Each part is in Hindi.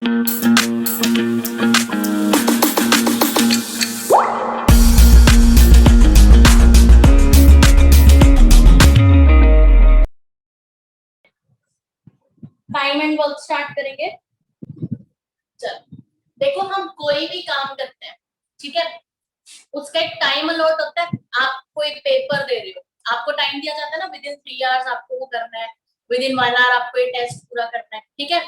टाइम एंड वर्क स्टार्ट करेंगे। चलो देखो, हम कोई भी काम करते हैं, ठीक है, उसका एक टाइम अलॉट होता है। आप कोई पेपर दे रहे हो, आपको टाइम दिया जाता है ना, विद इन 3 आवर्स आपको वो करना है, विद इन 1 आवर आपको ये टेस्ट पूरा करना है, ठीक है।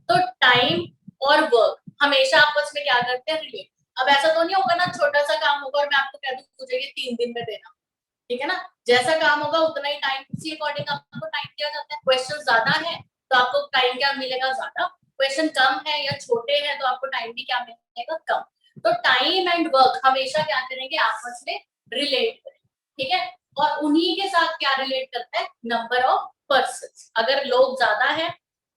तो टाइम और वर्क हमेशा आपस में क्या करते हैं, रिलेट। अब ऐसा तो नहीं होगा ना, छोटा सा काम होगा और मैं आपको कह दूं मुझे ये 3 दिन में देना, ठीक है ना। जैसा काम होगा उतना ही टाइम, उसी अकॉर्डिंग आपको टाइम दिया जाता है। क्वेश्चन ज्यादा है तो आपको टाइम क्या मिलेगा, ज्यादा। क्वेश्चन कम है या छोटे हैं तो आपको टाइम भी क्या मिलेगा, कम। तो टाइम एंड वर्क हमेशा क्या करेंगे, आपस में रिलेट करेंगे, ठीक है। और उन्हीं के साथ क्या रिलेट करता है, नंबर ऑफ पर्सन। अगर लोग ज्यादा है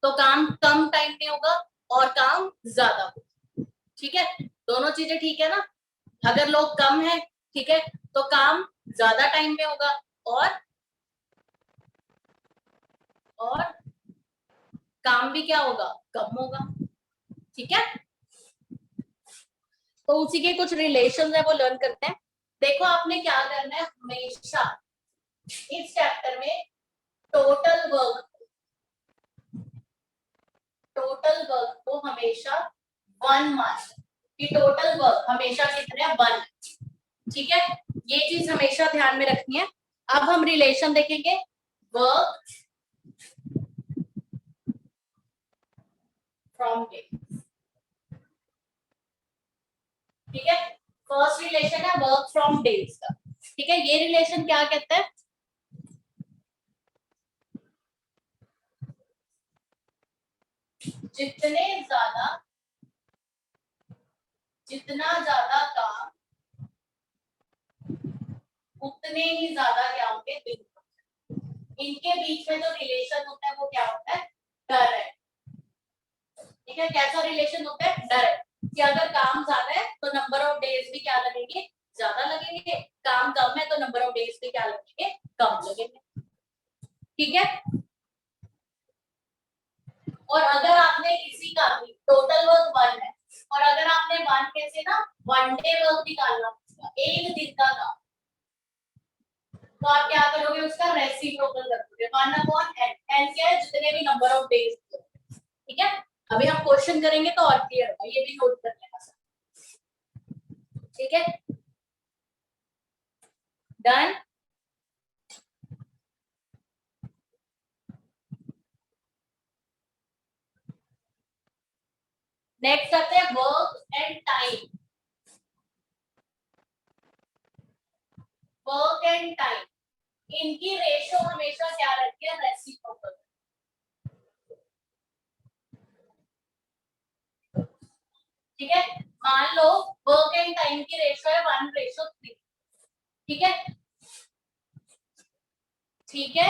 तो काम कम टाइम में होगा और काम ज्यादा होगा, ठीक है। दोनों चीजें ठीक है ना। अगर लोग कम है, ठीक है, तो काम ज्यादा टाइम में होगा और काम भी क्या होगा, कम होगा, ठीक है। तो उसी के कुछ रिलेशन है वो लर्न करते हैं। देखो आपने क्या करना है, हमेशा इस चैप्टर में टोटल वर्क को हमेशा 1 मार्क की, टोटल वर्क हमेशा कितने 1, ठीक है। ये चीज हमेशा ध्यान में रखनी है। अब हम रिलेशन देखेंगे, वर्क फ्रॉम डे, ठीक है। फर्स्ट रिलेशन है वर्क फ्रॉम डेज का, ठीक है। ये रिलेशन क्या कहता है, जितना ज्यादा काम उतने ही ज्यादा क्या होंगे दिन। इनके बीच में जो रिलेशन होता है वो क्या होता है, डायरेक्ट, ठीक है। कैसा रिलेशन होता है, डायरेक्ट, कि अगर काम ज्यादा है तो नंबर ऑफ डेज भी क्या लगेंगे, ज्यादा लगेंगे। काम कम है तो नंबर ऑफ डेज भी क्या लगेंगे, कम लगेंगे, ठीक है। और अगर आपने किसी का भी टोटल वर्क 1 है और अगर आपने 1 कैसे ना 1 डे वर्क निकालना, एक दिन का काम, तो आप क्या करोगे, उसका रेसिप्रोकल कर दोगे, 1/n। n क्या है, जितने भी नंबर ऑफ डेज, ठीक है। अभी हम क्वेश्चन करेंगे तो और क्लियर होगा, ये भी नोट कर लेना, ठीक है। डन। नेक्स्ट आते हैं work and time. Work and time, इनकी रेशो हमेशा क्या रहती है, रेसिप्रोकल, ठीक है। मान लो वर्क एंड टाइम की रेशो है 1:3, ठीक है, ठीक है।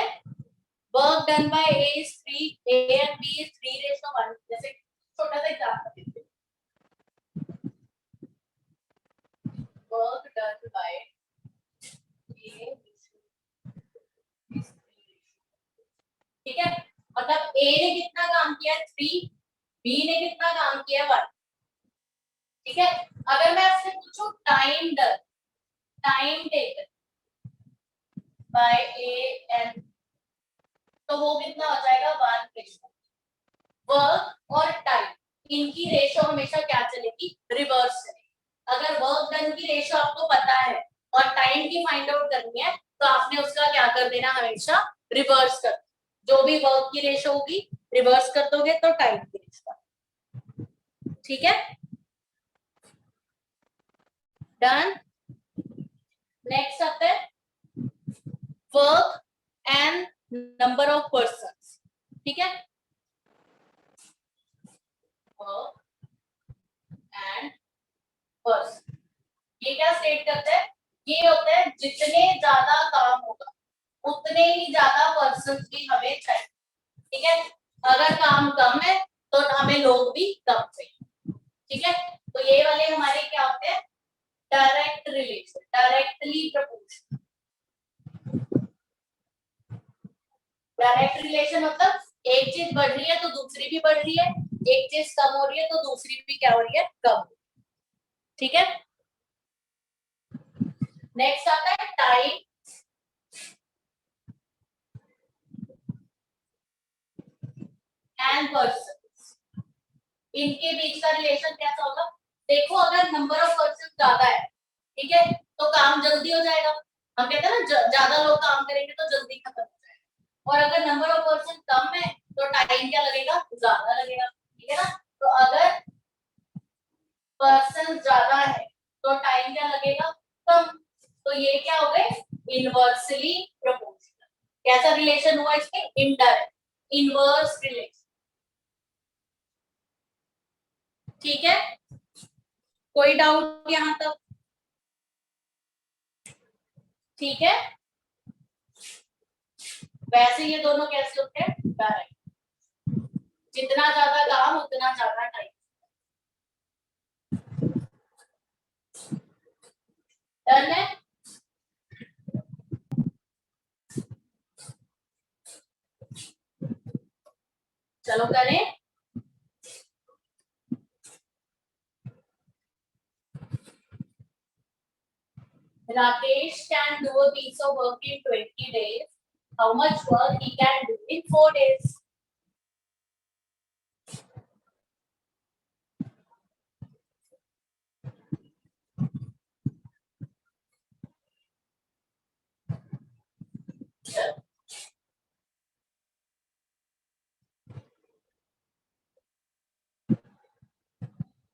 Work done by A is 3, A and B is 3:1। जैसे छोटा सा एग्जांपल देते हैं, वर्क डन बाय ए, ठीक है। मतलब ए ने कितना काम किया, 3, बी ने कितना काम किया, 1, ठीक है। अगर मैं आपसे पूछूं time done, time taken by A and, तो वो कितना हो जाएगा, 1:1। वर्क और टाइम, इनकी रेशो हमेशा क्या चलेगी, रिवर्स चलेगी। अगर वर्क डन की रेशो आपको पता है और टाइम की फाइंड आउट करनी है तो आपने उसका क्या कर देना, हमेशा रिवर्स कर। जो भी वर्क की रेशो होगी रिवर्स कर दोगे तो टाइम की रेशो, ठीक है। डन। नेक्स्ट आता है work and number of persons, ठीक है। वर्क एंड पर्सन, ये क्या स्टेट करता है, ये होता है जितने ज्यादा काम होगा उतने ही ज्यादा पर्सन भी हमें चाहिए, ठीक है। अगर काम कम है तो हमें लोग भी कम चाहिए, ठीक है। तो ये वाले हमारे क्या होते हैं, direct relation, directly proportional. Direct relation मतलब एक चीज बढ़ रही है तो दूसरी भी बढ़ रही है, एक चीज कम हो रही है तो दूसरी भी क्या हो रही है, कम। ठीक है, नेक्स्ट आता है टाइम एंड पर्सन, इनके बीच का रिलेशन कैसा होगा। देखो अगर नंबर ऑफ पर्सन ज्यादा है, ठीक है, तो काम जल्दी हो जाएगा। हम कहते हैं ना ज्यादा लोग काम करेंगे तो जल्दी खत्म हो जाएगा। और अगर नंबर ऑफ पर्सन कम है तो टाइम क्या लगेगा, ज्यादा लगेगा। ठीक है ना, तो अगर पर्सन ज्यादा है तो टाइम क्या लगेगा, कम। तो ये क्या हो गए, इनवर्सली प्रोपोर्शनल। कैसा रिलेशन हुआ इसमें, इनडायरेक्ट, इनवर्स रिलेशन। ठीक है, कोई डाउट यहां तक। ठीक है, वैसे ये दोनों कैसे होते हैं, डायरेक्ट। जितना ज्यादा काम उतना ज्यादा टाइम। डन है, चलो करें। Rakesh can do a piece of work in 20 days. How much work he can do in 4 days?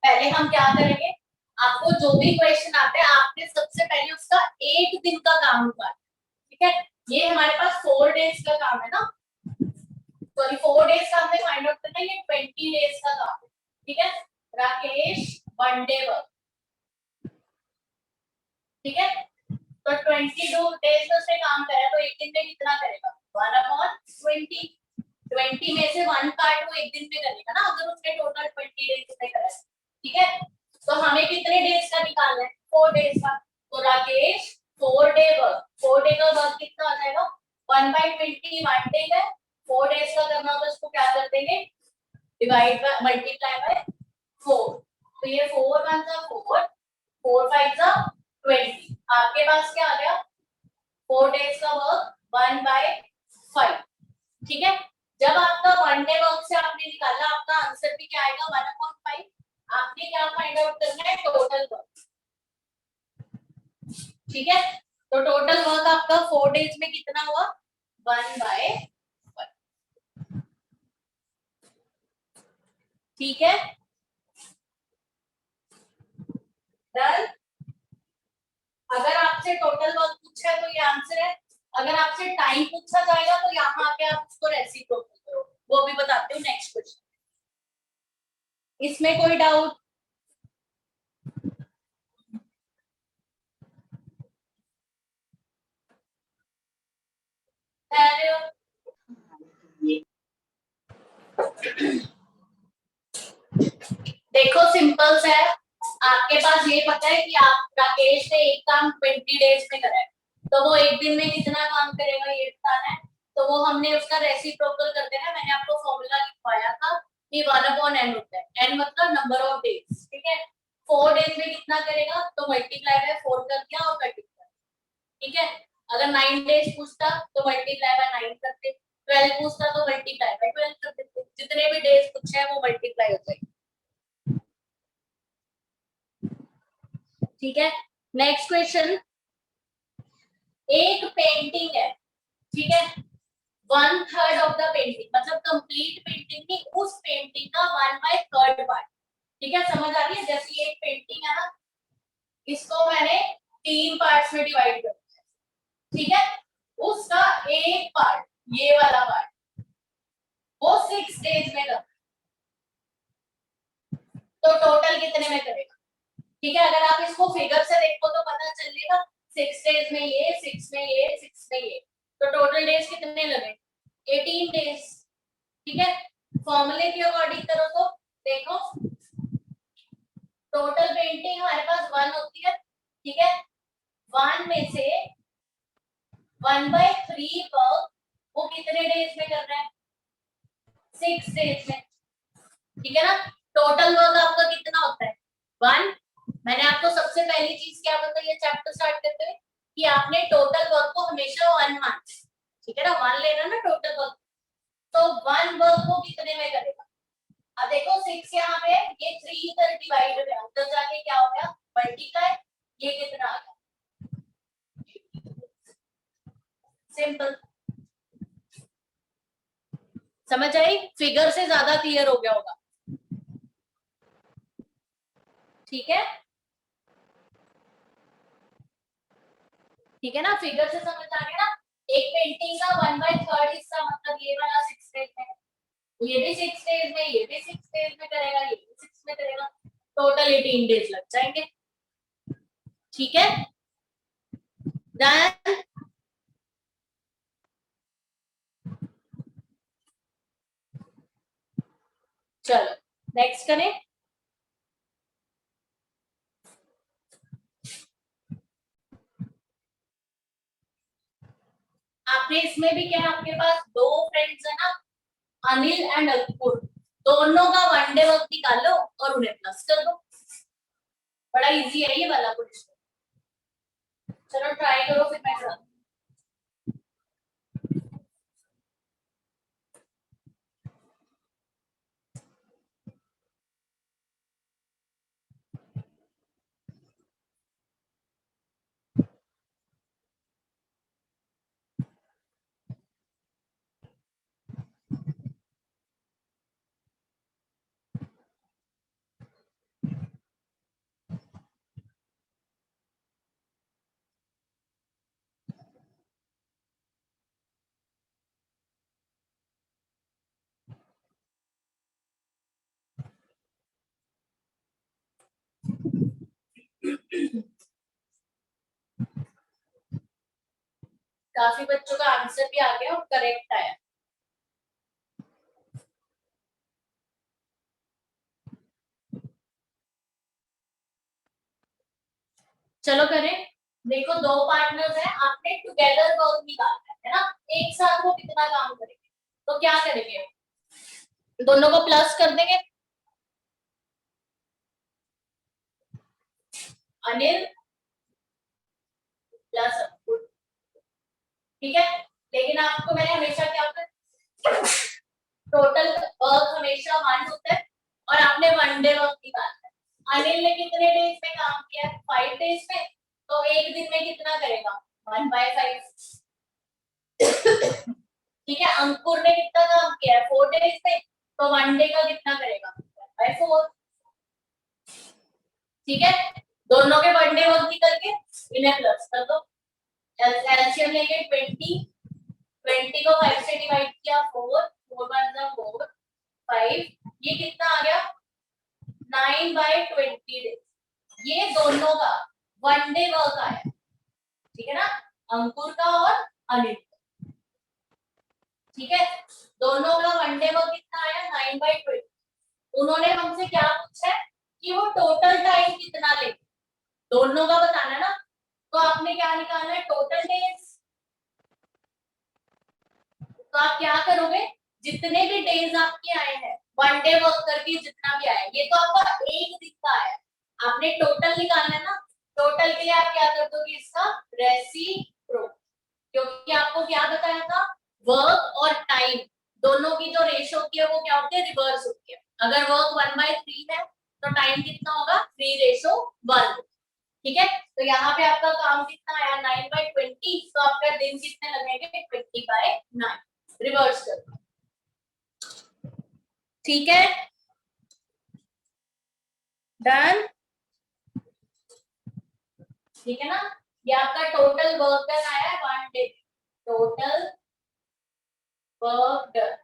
पहले हम क्या करेंगे, आपको जो भी क्वेश्चन आते हैं आपने सबसे पहले उसका एक दिन का काम निकालना। ठीक है, ये हमारे पास 4 डेज का काम है ना, सॉरी 4 डेज का हमने फाइंड आउट करना है, ये 20 डेज का काम है। ठीक है, राकेश 1 डे वर्क। ठीक है, तो 22 डेज में उसने काम करा तो एक दिन में कितना करेगा, 1/20। 20 में से 1 पार्ट वो एक दिन में करेगा ना, अगर उसने टोटल 20 डेज में करा है। ठीक है, तो हमें कितने डेज का निकालना है, 4 डेज का। तो राकेश 4 डे वर्क, 4 डे का वर्क कितना आ जाएगा, 1/20 1 डे है। 4 डेज का करना हो तो इसको क्या कर देंगे, डिवाइड बाय मल्टीप्लाई बाय 4। तो ये 4 1 जा 4, 4 5 जा 20। आपके पास क्या आ गया, 4 डेज का वर्क 1/5। ठीक है, जब आपका 1 डे वर्क से आपने निकाला, आपका आंसर भी क्या आएगा, 1/5। आपने क्या फाइंड आउट करना है, टोटल वर्क। ठीक है, तो टोटल वर्क आपका 4 डेज में कितना हुआ, 1/5। ठीक है, डन। अगर आपसे टोटल वर्क पूछा है तो ये आंसर है। अगर आपसे टाइम पूछा जाएगा तो यहाँ आके आप उसको रेसिप्रोकल करो, वो भी बताते हूँ नेक्स्ट क्वेश्चन। इसमें कोई डाउट, देखो सिंपल सा है। आपके पास ये पता है कि आप राकेश ने एक काम 20 डेज में करा है, तो वो एक दिन में कितना काम करेगा ये बताना है। तो वो हमने उसका रेसिप्रोकल कर देना है। मैंने आपको फॉर्मूला लिखवाया था कि 1/n होता है, n मतलब नंबर ऑफ डेज। ठीक है, 4 डेज में कितना करेगा, तो मल्टीप्लाई बाय 4 कर दिया और कटिंग कर। ठीक है, अगर 9 डेज पूछता तो मल्टीप्लाई बाय 9 करते, 12 पूछता तो मल्टीप्लाई बाय 12 कर देते। जितने भी डेज पूछे हैं वो मल्टीप्लाई हो जाएंगे। ठीक है, नेक्स्ट क्वेश्चन। एक पेंटिंग है, ठीक है, 1/3 ऑफ द पेंटिंग, मतलब कंप्लीट पेंटिंग नहीं, उस पेंटिंग का 1/3 पार्ट। ठीक है, समझ आ रही है, जैसे ये एक पेंटिंग है ना, इसको मैंने 3 पार्ट्स में डिवाइड कर दिया। ठीक है, उसका एक पार्ट, ये वाला पार्ट, वो 6 डेज में कर, तो टोटल कितने में करेगा। ठीक है, अगर आप इसको फिगर से देखो तो पता चलेगा, 6 डेज में ये, 6 में ये, 6 में ये, तो टोटल डेज कितने लगे, 18 डेज। ठीक है, फॉर्मूले के अकॉर्डिंग करो तो देखो, टोटल पेंटिंग हमारे पास 1 होती है। ठीक है, 1 में से 1/3 वर्क वो कितने डेज में कर रहा है, 6 डेज में, ठीक है ना। टोटल वर्क आपका कितना होता है 1। मैंने आपको सबसे पहली चीज क्या बताई है चैप्टर स्टार्ट करते हुए कि आपने टोटल वर्क को हमेशा 1 मानना, ठीक है ना, 1 लेना ना टोटल वर्क। तो 1 वर्क को कितने में करेगा। अब देखो 6 यहाँ पे ये 3 इधर डिवाइड में अंदर जाके क्या हो गया मल्टीप्लाई, ये कितना आ गया सिंपल। समझ आई, फिगर से ज्यादा क्लियर हो गया होगा, ठीक है, ठीक है ना, फिगर से समझ आ गया ना। एक पेंटिंग का 1/3 हिस्सा मतलब ये वाला 6 डेज में, ये भी 6 डेज में, ये भी 6 डेज में करेगा, ये भी 6 में करेगा, टोटल 18 डेज लग जाएंगे, ठीक है। डन। चलो नेक्स्ट करें। आपने इसमें भी क्या है आपके पास दो फ्रेंड्स है ना, अनिल एंड अंकुर, दोनों का 1 डे वर्क निकालो और उन्हें प्लस कर दो। बड़ा इजी है ये वाला क्वेश्चन, चलो ट्राई करो फिर मैं कराऊं। काफी बच्चों का आंसर भी आ गया और करेक्ट आया। चलो करें। देखो दो पार्टनर्स हैं, आपने टुगेदर वर्क निकालना है ना, एक साथ वो कितना काम करेंगे, तो क्या करेंगे दोनों को प्लस कर देंगे, अनिल प्लस अंकुर, ठीक है। लेकिन आपको मैंने हमेशा क्या होता है टोटल वर्क हमेशा 1 होता है और आपने 1 डे वर्क निकालना है। अनिल ने कितने डेज में काम किया 5 डेज में, तो एक दिन में कितना करेगा 1/5, ठीक है। अंकुर ने कितना काम किया है 4 डेज में, तो 1 डे का कितना करेगा 1/4, ठीक है। दोनों के 1 डे वर्क निकल के इन्हें प्लस कर दो, एलसीएम लेंगे 20, 20 को 5 से डिवाइड किया 4, 4 1 जा 4, 5, ये कितना आ गया 9/20 डेज, ये दोनों का 1 डे वर्क आया, ठीक है ना, अंकुर का और अनिल, ठीक है। दोनों का 1 डे वर्क कितना आया 9/20। उन्होंने हमसे क्या पूछा है कि वो टोटल टाइम कितना ले, दोनों का बताना है ना, तो आपने क्या निकालना है टोटल डेज। तो आप क्या करोगे जितने भी डेज आपके आए हैं 1 डे वर्क करके जितना भी आया, ये तो आपका एक दिन का आया, आपने टोटल निकालना है ना, टोटल के लिए आप क्या कर दोगे इसका रेसिप्रोक, क्योंकि आपको क्या बताया था वर्क और टाइम दोनों की जो रेशो होती है वो क्या होती है रिवर्स होती है। अगर वर्क 1/3 है तो टाइम कितना होगा 3:1, ठीक है। तो यहाँ पे आपका काम कितना आया 9/20, तो आपका दिन कितने लगेंगे 20/9, रिवर्स कर, ठीक है। डन, ठीक है ना, ये आपका टोटल वर्क डन आया है 1 day, total work done,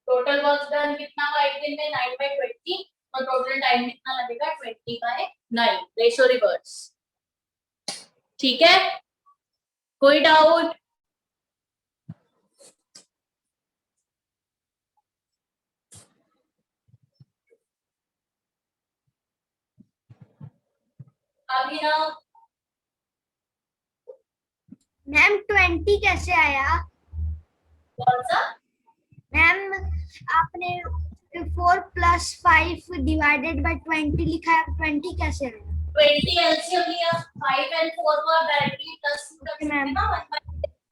total work done कितना हुआ एक दिन में 9/20, और टोटल टाइम कितना लगेगा 20/9, रेशो रिवर्स, ठीक है। कोई डाउट। अभी ना मैम 20 कैसे आया? कौन सा? मैम आपने 4 + 5 डिवाइडेड बाय 20 लिखा है, 20 कैसे आया? 20 एलसीएम लिया, 5 एंड 4 को आप डायरेक्टली प्लस कर सकते हैं ना,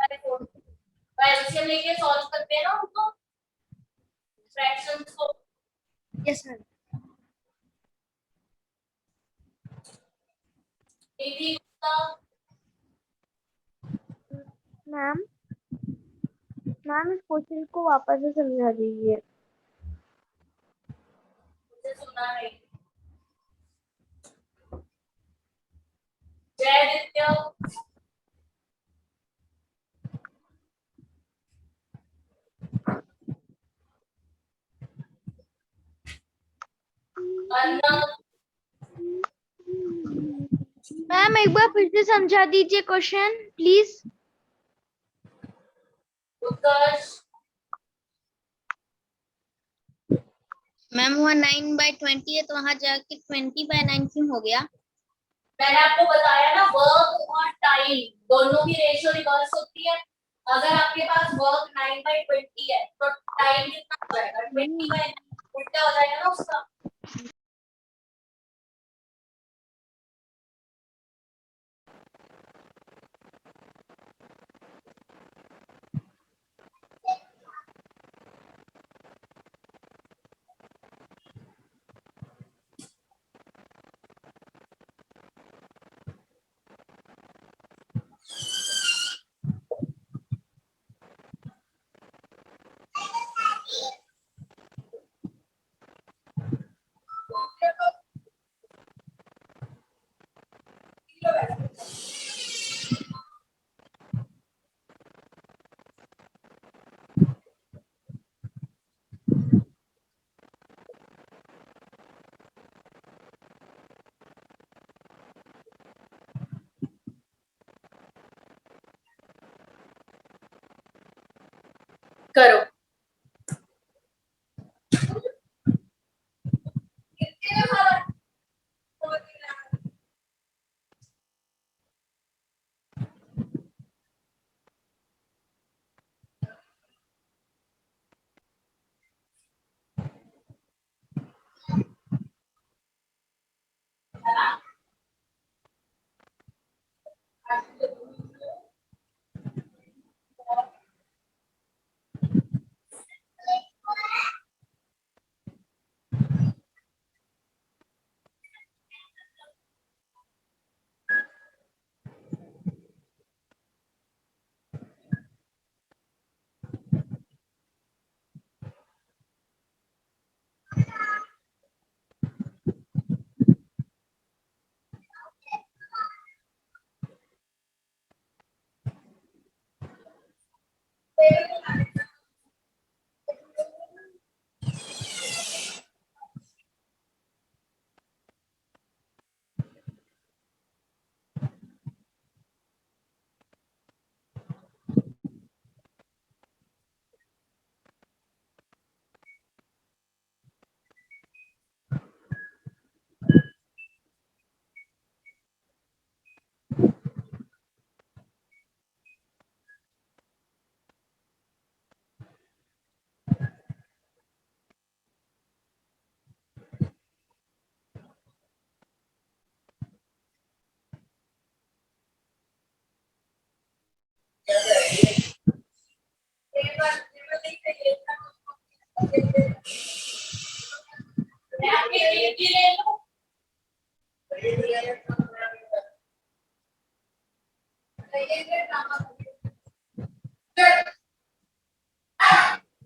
1/4 तो एलसीएम लेके सॉल्व करते हैं ना उनको, फ्रैक्शंस को। Yes sir. ठीक मैम मैम इस क्वेश्चन को वापस से समझा दीजिए। मुझे सुना नहीं। जय नित्य। अन्ना। मैम एक बार फिर से समझा दीजिए क्वेश्चन प्लीज। उत्कर्ष। मैम वहाँ 9/20 है तो वहाँ जाके 20/9 क्यों हो गया? मैंने आपको बताया ना, वर्क और टाइम दोनों की रेशियो रिवर्स होती है। अगर आपके पास वर्क 9/20 है तो टाइम कितना हो जाएगा? 20/9, उल्टा हो जाएगा ना उसका। करो।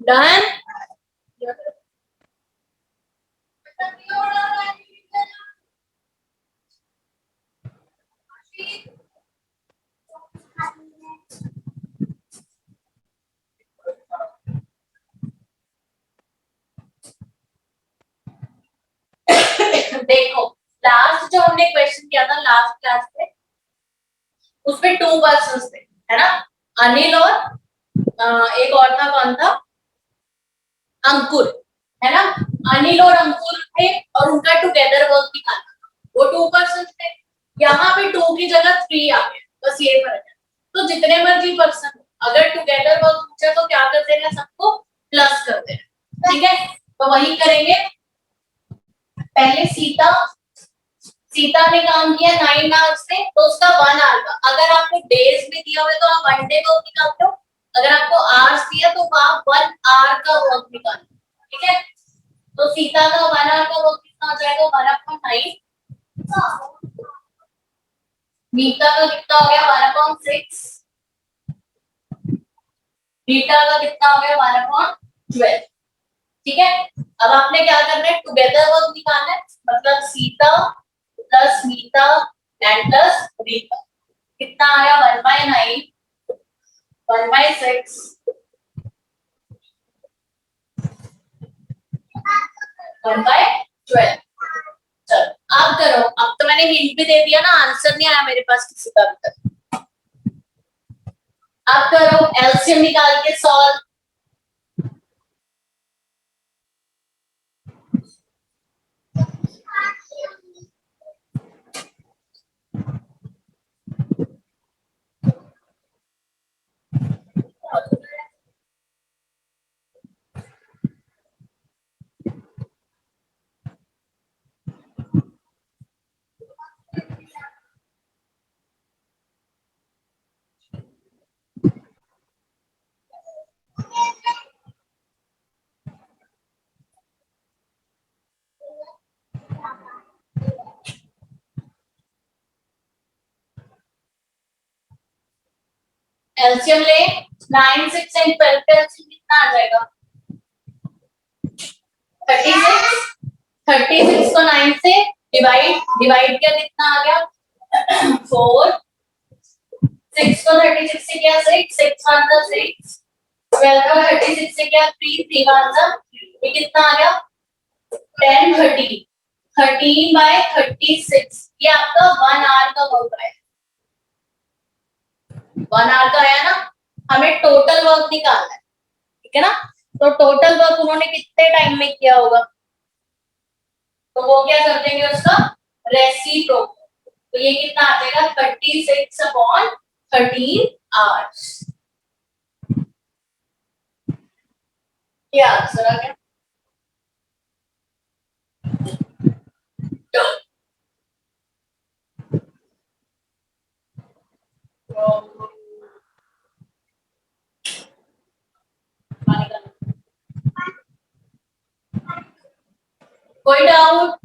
डन। देखो, लास्ट जो हमने क्वेश्चन किया था लास्ट क्लास में, उसमें 2 पर्सन थे, है ना? अनिल और एक और था, कौन था? अंकुर, है ना? अनिल और अंकुर थे और उनका टुगेदर वर्क निकालना था। वो 2 पर्सन थे। यहाँ पे 2 की जगह 3 आ गए, बस ये फर्क है। तो जितने मर्जी पर्सन, अगर टुगेदर वर्क पूछा तो क्या कर देना, सबको प्लस कर देना। ठीक है, तो वही करेंगे। पहले सीता ने काम किया 9 आवर्स में, तो उसका 1 आवर का, अगर आपको डेज में दिया हुआ है तो आप 1 डे वर्क निकालते हो, अगर आपको आवर्स दिया तो आप 1 आवर का वर्क निकालो। ठीक है, तो सीता का 1 आवर का वर्क कितना हो जाएगा, 1/9। मीता का कितना हो गया, 1/6। बीटा का कितना हो गया, 1/12। ठीक है, अब आपने क्या करना है, टुगेदर वर्क निकालना है, मतलब Sita plus Mita and plus Rita कितना आया, 1/9, 1/6, 1/12। चलो आप करो, अब तो मैंने हिंट भी दे दिया ना, आंसर नहीं आया मेरे पास किसी का भी तक। आप करो एलसीएम निकाल के सॉल्व। एलसीएम ले, 9, 6 एंड 12 पे एलसीएम कितना आ जाएगा, 36। 36 को 9 से डिवाइड किया, कितना आ गया, 4। 6 को 36 से किया 6, 6 1 जा 6। 12 को 36 से किया 3, 3 1 जा, ये कितना आ गया, 10, 13। 13/36, ये आपका 1 आवर का वर्क आया। 1 आवर का आया ना, हमें टोटल वर्क निकालना है। ठीक है ना, तो टोटल वर्क उन्होंने कितने टाइम में किया होगा, तो वो क्या कर देंगे, उसका रेसिप्रोकल, तो ये कितना आ जाएगा, 36/13 आवर्स। क्या आंसर आ गया, कोई डाउट,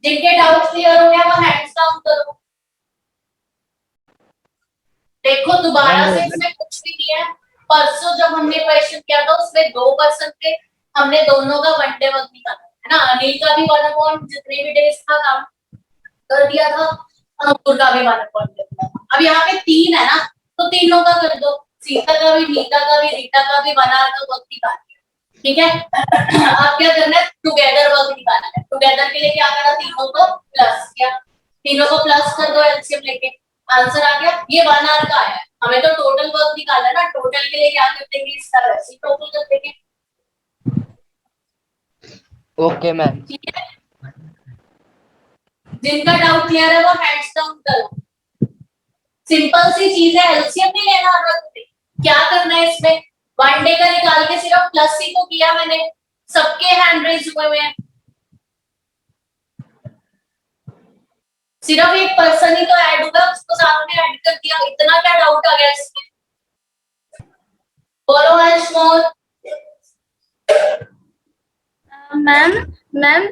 जिनके डाउट क्लियर हो गया वो हैंड्स डाउन करो। देखो दोबारा से इसमें कुछ भी नहीं है, परसों जब हमने क्वेश्चन किया था उसमें 2 पर्सन थे, हमने दोनों का 1 डे वर्क निकाला है ना, अनिल का भी 1 जितने भी डेज था काम कर दिया था, अंकुर का भी 1 कर दिया था। अब यहाँ पे 3 है ना, तो तीनों का कर दो, सीता का भी, नीता का भी, रीता का भी 1 आवर का वर्क निकाल दिया। ठीक है, अब क्या करना है, टुगेदर वर्क निकालना है। टुगेदर के लिए क्या करा, तीनों को प्लस किया, तीनों को प्लस कर दो एलसीएम लेके, आंसर आ गया, ये 1 आवर का आया है। हमें तो टोटल वर्क निकालना है ना, टोटल के लिए क्या कर देंगे, इसका रेसिप्रोकल कर देंगे। Okay ma'am. ठीक है, जिनका डाउट क्लियर है वो हैंड्स डाउन करो। सिंपल सी चीज है, एलसीएम नहीं लेना अलग से, क्या करना है इसमें, 1 डे का निकाल के सिर्फ प्लस ही तो किया मैंने, सबके हैंड रेज हुए हैं, सिर्फ एक पर्सन ही तो ऐड होगा, उसको साथ में ऐड कर दिया, इतना क्या डाउट आ गया इसमें, बोलो अंश मोर। Ma'am, ma'am,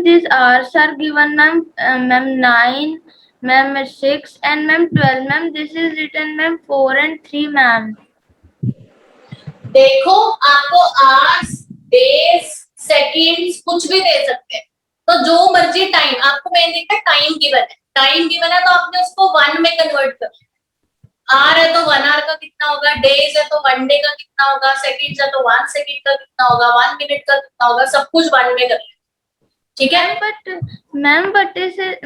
these hours are given, ma'am, ma'am 9, ma'am 6, and ma'am 12, ma'am. This is written, ma'am 4 and 3, ma'am. देखो आपको आवर्स, डेज, सेकंड्स कुछ भी दे सकते हैं, तो जो मर्जी टाइम आपको, मैंने देखा टाइम गिवन है, टाइम गिवन है तो आपने उसको 1 में कन्वर्ट कर, आर है तो 1 आवर का कितना होगा, डेज है तो 1 डे का कितना होगा, सेकंड्स है तो 1 सेकंड का कितना होगा, 1 मिनट का कितना होगा, सब कुछ 1 में कर। ठीक है, But this is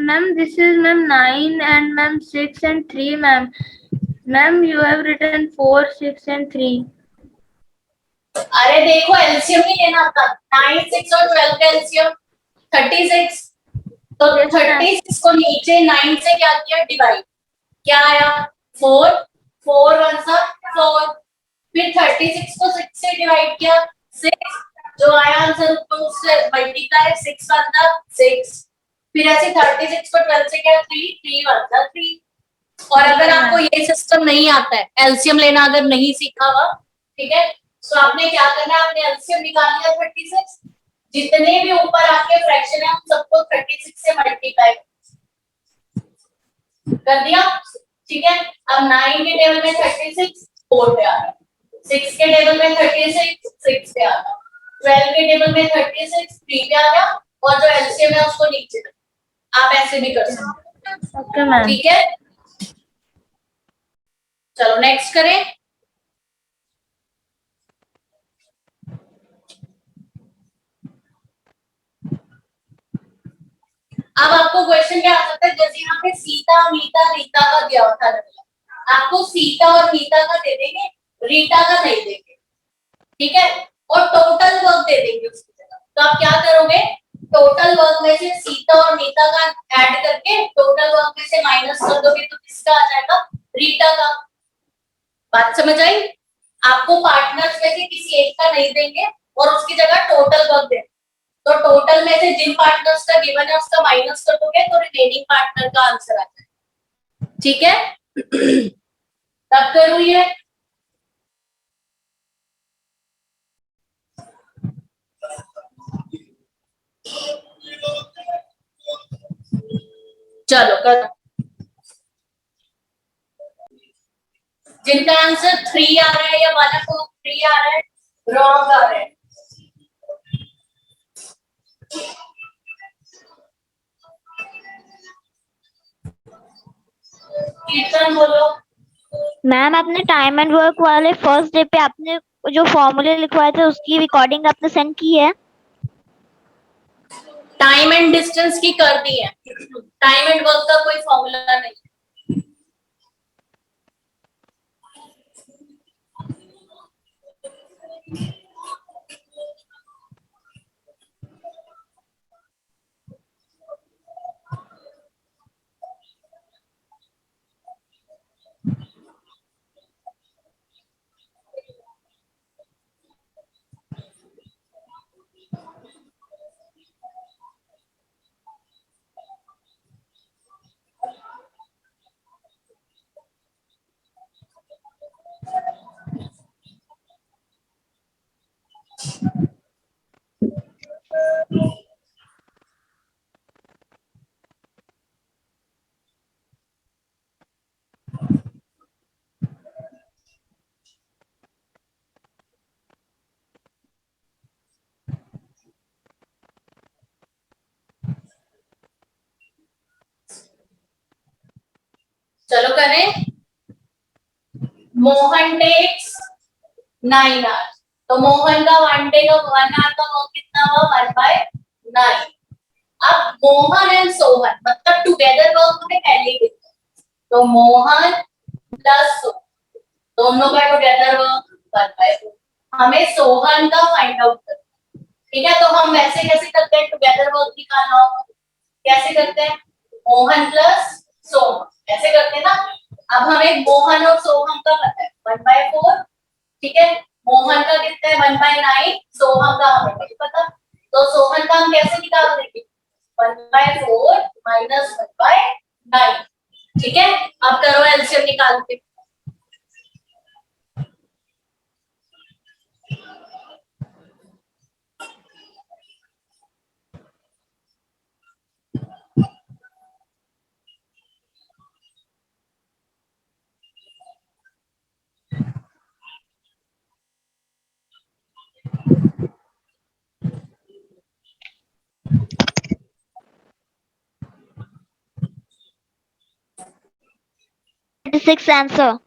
ma'am 9 and ma'am 6 and 3, ma'am. Ma'am, you have written 4, 6 and 3. अरे देखो एलसीएम नहीं लेना था, 9, 6 और 12 का एलसीएम 36, तो 36 को नीचे 9 से क्या किया, डिवाइड, क्या आया 4, 4 वन सा 4, फिर 36 को 6 से डिवाइड किया 6, जो आया आंसर उससे मल्टीप्लाई 6 वन सा 6, फिर ऐसे 36 को 12 से क्या 3, 3 वन सा 3। और अगर आपको ये सिस्टम नहीं आता है, एलसीएम लेना अगर नहीं सीखा हुआ, ठीक है, तो आपने क्या करना है, आपने एलसीएम निकाल लिया 36, जितने भी ऊपर आपके फ्रैक्शन है उन सबको 36 से मल्टीप्लाई कर दिया, ठीक है। अब 9 के टेबल में 36 4 पे आ रहा है, 6 के टेबल में 36 6 पे आ रहा है, 12 के टेबल में 36 3 पे आ गया, और जो एलसीएम है उसको नीचे, आप ऐसे भी कर सकते हो। Okay ma'am. ठीक है, चलो नेक्स्ट करें। अब आपको क्वेश्चन क्या आ सकता है, जैसे यहाँ पे सीता मीता रीता का दिया होता है, आपको सीता और मीता का दे देंगे, रीता का नहीं देंगे, ठीक है, और टोटल वर्क दे देंगे उसकी जगह। तो आप क्या करोगे, टोटल वर्क में से सीता और मीता का ऐड करके टोटल वर्क में से माइनस कर दोगे तो किसका आ जाएगा, रीता का। बात समझ आई? आपको पार्टनर्स में से किसी एक का नहीं देंगे और उसकी जगह टोटल वर्क देंगे, तो टोटल में से जिन पार्टनर्स का गिवन है उसका माइनस कर दोगे तो रिमेनिंग पार्टनर का आंसर आ जाएगा, ठीक है। तब करूँ ये, चलो कर, जिनका आंसर 3 आ रहा है या 1 आ रहा है, रॉन्ग आ रहा है। कीर्तन बोलो। मैम आपने टाइम एंड वर्क वाले फर्स्ट डे पे आपने जो फॉर्मूले लिखवाए थे उसकी रिकॉर्डिंग आपने सेंड की है? टाइम एंड डिस्टेंस की कर दी है, टाइम एंड वर्क का कोई फॉर्मूला नहीं। चलो करें। मोहन टेक्स 9 आवर्स, तो मोहन का 1 डे का 1 आवर का वर्क कितना हुआ, 1/9। अब मोहन एंड सोहन मतलब टुगेदर वर्क हमें पहले ही देखना है। तो मोहन प्लस सोहन दोनों का टुगेदर वर्क 1/4। हमें सोहन का फाइंड आउट करना है, ठीक है। तो हम वैसे कैसे करते हैं, टुगेदर वर्क निकालना होगा, कैसे करते हैं, मोहन प्लस सोहन ऐसे करते हैं ना। अब हमें मोहन और सोहन का पता है 1/4, ठीक है। मोहन का कितना है 1/9, सोहन का हमें नहीं पता, तो सोहन का हम कैसे निकाल देंगे, 1/4 माइनस 1/9, ठीक है। अब करो एलसीएम निकाल के। Six answer.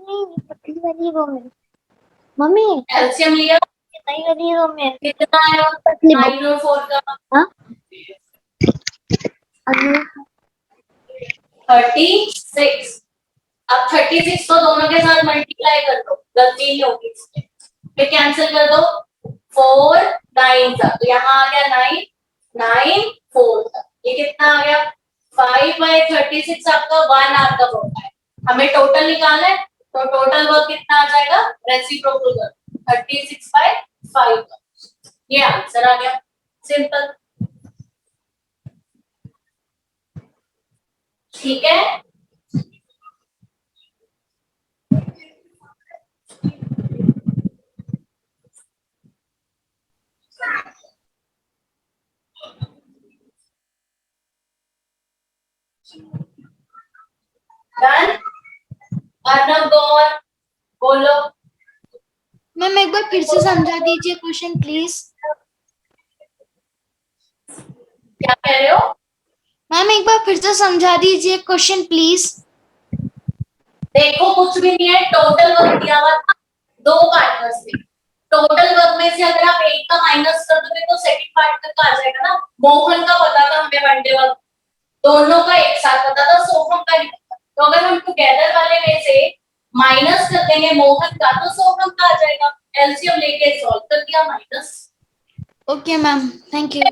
नहीं पतली वाली वो है मम्मी, एलसीएम लिया नई वाली वो में कितना आया? पतली 9 और 4 का हाँ 36। अब 36 को दोनों के साथ मल्टीप्लाई कर दो, गलती नहीं होगी इसमें। फिर कैंसिल कर दो, 4 9 था तो यहाँ आ गया 9 9 4 था, ये कितना आ गया 5/36 आपका 1 आवर का होता है। हमें टोटल निकालना है तो टोटल वर्क कितना आ जाएगा, रेसिप्रोकल वर्क 36/5, ये आंसर आ गया, सिंपल। ठीक है, डन। अर्नब गौर बोलो, मैम एक बार फिर से समझा दीजिए क्वेश्चन प्लीज। क्या कह रहे हो? मैम एक बार फिर से समझा दीजिए क्वेश्चन प्लीज। देखो कुछ भी नहीं है, टोटल वर्क दिया हुआ था दो पार्टनर्स में, टोटल वर्क में से अगर आप एक का माइनस कर दोगे तो सेकंड पार्टनर का आ जाएगा ना। मोहन का पता था हमें वन डे वर्क, दोनों का एक साथ पता था, सोहम का नहीं पता। तो अगर हम टुगेदर वाले में से माइनस कर देंगे मोहन का तो सोहम का आ जाएगा, एलसीएम लेके सॉल्व कर दिया minus. Okay ma'am, thank you.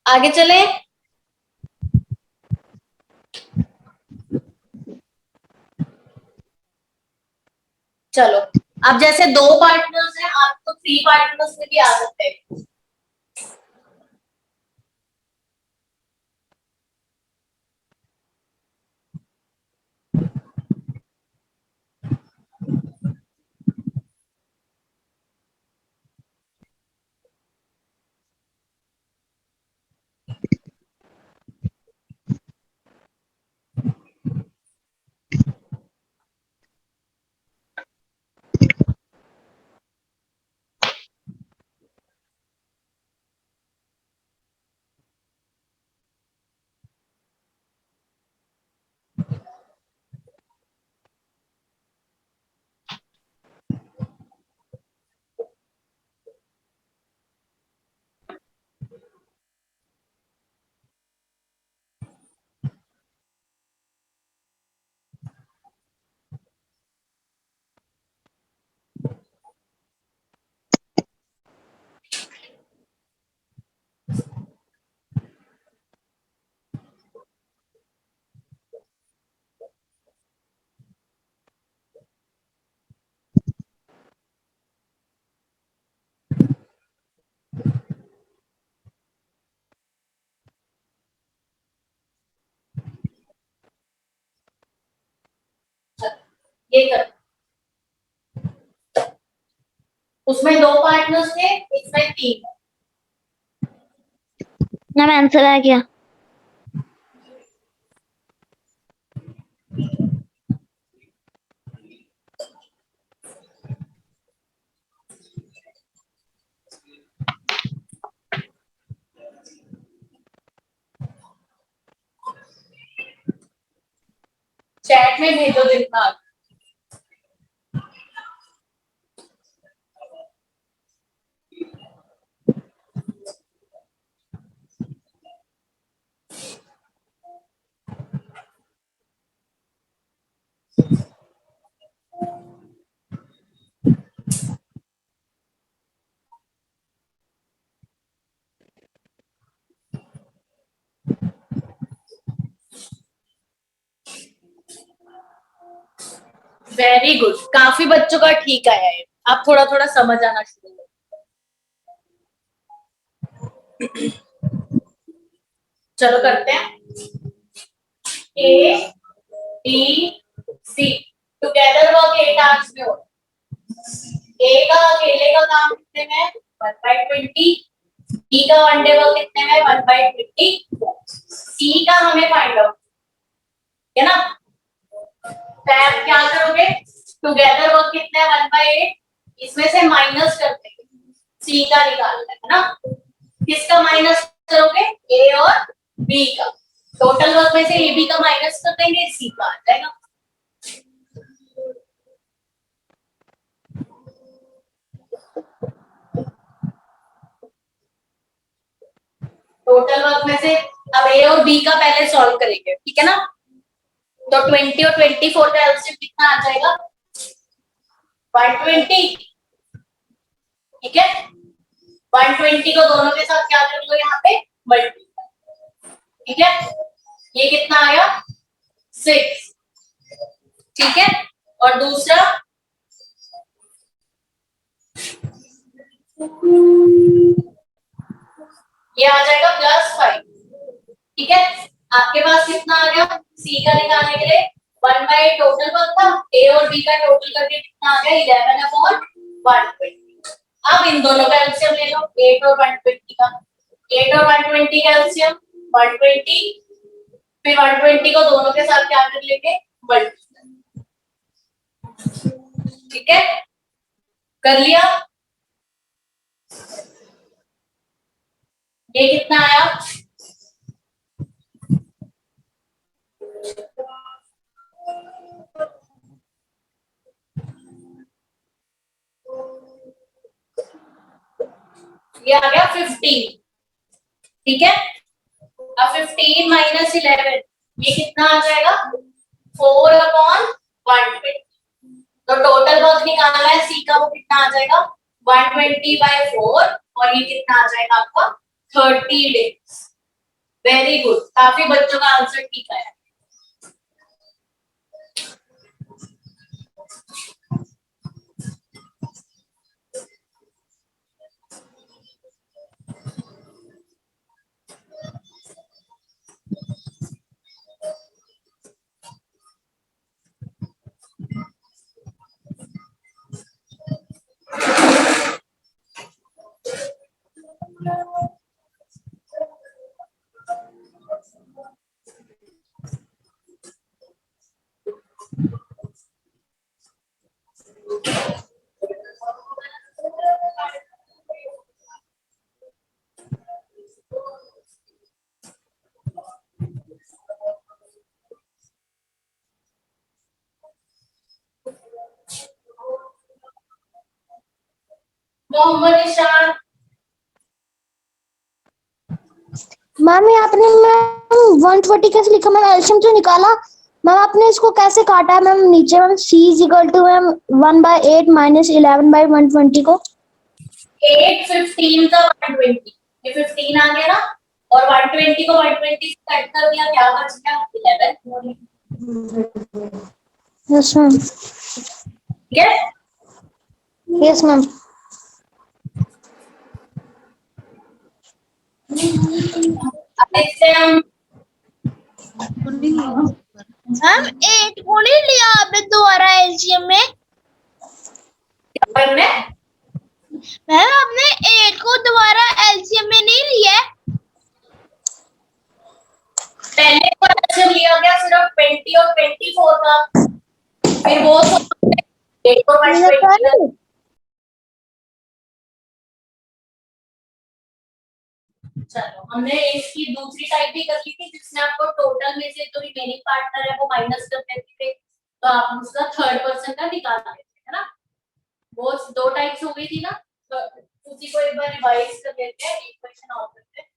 आगे चले, चलो अब जैसे दो पार्टनर्स हैं आप तो 3 पार्टनर्स में भी आ सकते हैं। ये कर, उसमें 2 पार्टनर्स थे, इसमें 3। मैम आंसर आ गया। चैट में भेजो जितना। वेरी गुड, काफी बच्चों का ठीक आया है, आप थोड़ा थोड़ा समझ आना शुरू हो। चलो करते हैं, A B C together work 8 hours में हो। ए का अकेले का काम कितने में 1/20, बी का वन डे वर्क कितने में 1/50, सी का हमें फाइंड आउट है ना। तो आप क्या करोगे, टुगेदर वर्क कितना है 1/8, इसमें से माइनस कर देंगे, सी का निकालना है ना। किसका माइनस करोगे, ए और बी का, टोटल वर्क में से ए बी का माइनस कर देंगे, सी का आ जाएगा। टोटल वर्क में से अब ए और बी का पहले सॉल्व करेंगे, ठीक है ना। तो 20 और 24 का एलसीएम कितना आ जाएगा? 120, ठीक है। 120 को दोनों के साथ क्या कर लो यहाँ पे मल्टीप्लाई, ठीक है। ये कितना आया? 6, ठीक है। और दूसरा ये आ जाएगा +5, ठीक है। आपके पास कितना आ गया सी का निकालने के लिए? 1/8 टोटल वर्क था, ए और बी का टोटल करके कितना आ गया? 11/120। अब इन दोनों का एलसीएम ले लो, 8 और 120 का। 8 और 120 का एलसीएम 120, फिर 120 को दोनों के साथ क्या कर लेंगे? मल्टीप्लाई, ठीक है। कर लिया। ये कितना आया? ये आ गया 15, ठीक है। अब 15 माइनस 11 ये कितना आ जाएगा? 4/120। तो टोटल वर्क निकालना है सी का, वो कितना आ जाएगा? 120/4, और ये कितना आ जाएगा आपका? 30 डेज। वेरी गुड, काफी बच्चों का आंसर ठीक है। मोहम्मद इशान, मैम ये आपने मैम 120 कैसे लिखा? मैम एलसीएम तो निकाला, मैम आपने इसको कैसे काटा है? मैम नीचे ma'am c equal to ma'am 1/8 minus 11/120 को 8 15 का 120, ये 15 आ गया ना, और 120 को 120 से कट कर दिया, क्या बच गया? 11, यस मैम, ठीक है। Yes ma'am. अब देखते हैं हम। मैम 8 को नहीं लिया आपने दोबारा एलसीएम में? क्या करना है? मैम आपने 8 को दोबारा एलसीएम में नहीं लिया? पहले को एलसीएम लिया गया सिर्फ 20 और 24 का, फिर वो 8 और 120 का। चलो, हमने इसकी दूसरी टाइप भी कर ली थी, जिसमें आपको टोटल में से जो रिमेनिंग पार्टनर है वो माइनस कर देते थे, तो आप उसका थर्ड पर्सन का निकाल देते है ना। वो 2 टाइप्स हो गई थी ना, तो उसी को एक बार रिवाइज कर लेते हैं, एक क्वेश्चन और करते हैं।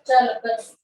चलो बस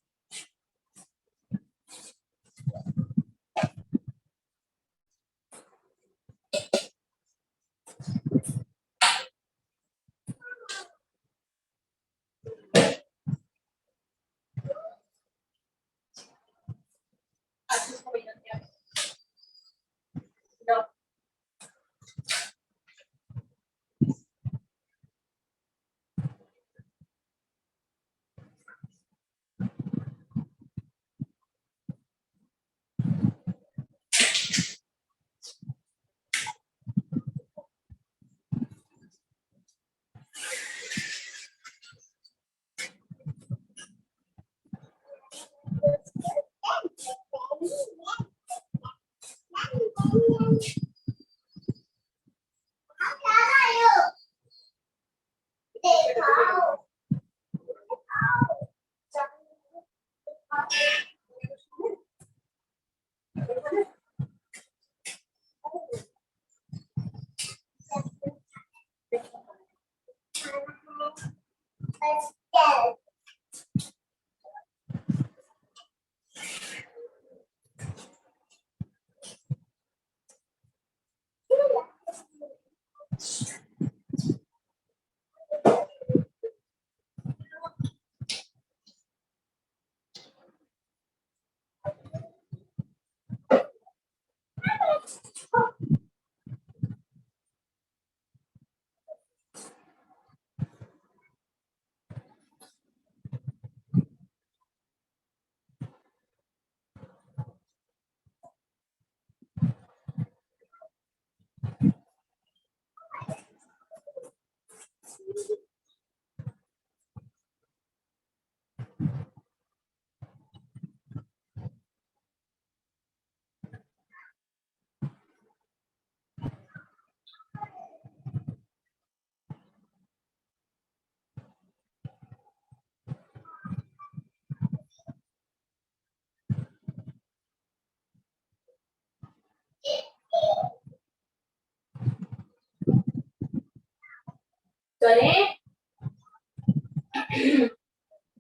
करें।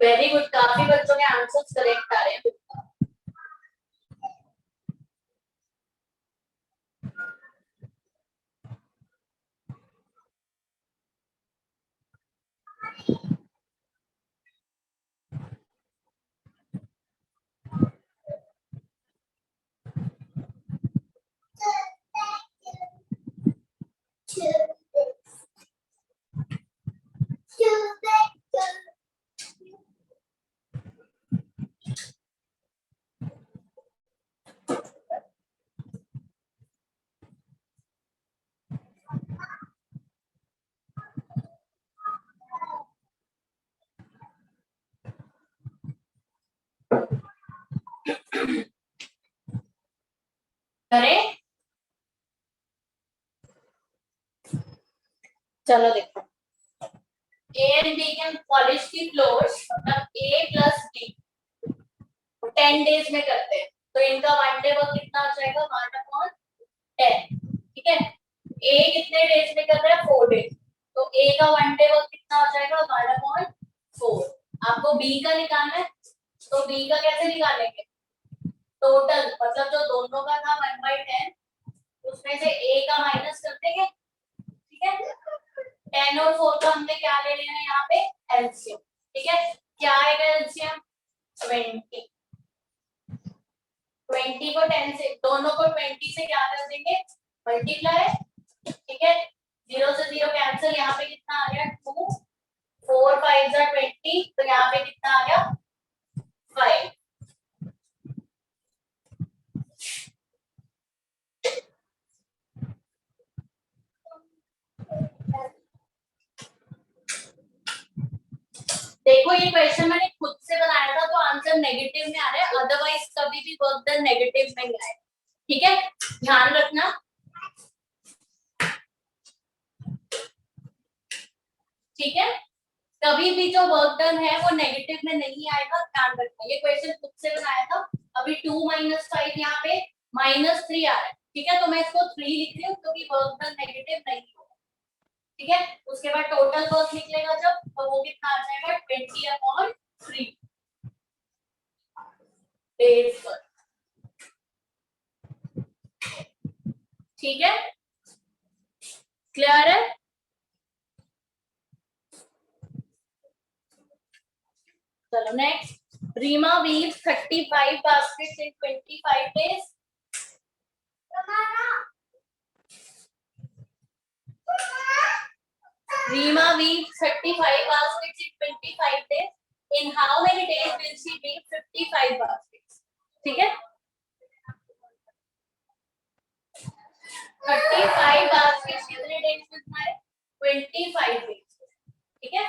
वेरी गुड, काफी बच्चों के आंसर्स करेक्ट आ रहे हैं। करें। चलो देखो, ए एंड बी के कॉलेज की फ्लोर्स मतलब ए प्लस बी 10 डेज में करते हैं, तो इनका वन डे वर्क कितना आ जाएगा 1/10। ठीक है, ए कितने डेज में कर रहा है 4 डेज, तो ए का वन डे वर्क कितना हो जाएगा 1/4। आपको बी का निकालना है, तो बी का कैसे निकालेंगे, टोटल मतलब जो दोनों का था 1/10 उसमें से ए का माइनस कर देंगे। ठीक है, 10 और 4 का हमने क्या ले लेना है यहाँ पे एलसीएम। ठीक है, क्या आएगा एलसीएम 20। 20 को 10 से, दोनों को 20 से क्या कर देंगे मल्टीप्लाई। ठीक है, 0 से 0 कैंसिल, यहाँ पे कितना आ गया 2, 4 5 जा 20, तो यहाँ पे कितना आ गया 5। देखो ये क्वेश्चन मैंने खुद से बनाया था तो आंसर नेगेटिव में आ रहा है, अदरवाइज कभी भी वर्क डन नेगेटिव में ही आए। ठीक है, ध्यान रखना। ठीक है, कभी भी जो वर्क डन है वो नेगेटिव में नहीं आएगा, ध्यान रखना। ये क्वेश्चन खुद से बनाया था। अभी 2 - 5 यहाँ पे -3 आ रहा है, ठीक है, तो मैं इसको 3 लिख रही हूँ क्योंकि वर्क डन नेगेटिव नहीं होगा। ठीक है, उसके बाद टोटल वर्क निकलेगा जब, तो वो कितना आ जाएगा 20/3 डेज वर्क। ठीक है, क्लियर है? चलो next, Reema weaves 35 baskets in 25 days. Rima weaves 35 baskets in 25 days. In how many days will she weave 55 baskets? ठीक है, 35 baskets कितने डेज में बनाए? 25 डेज। ठीक है,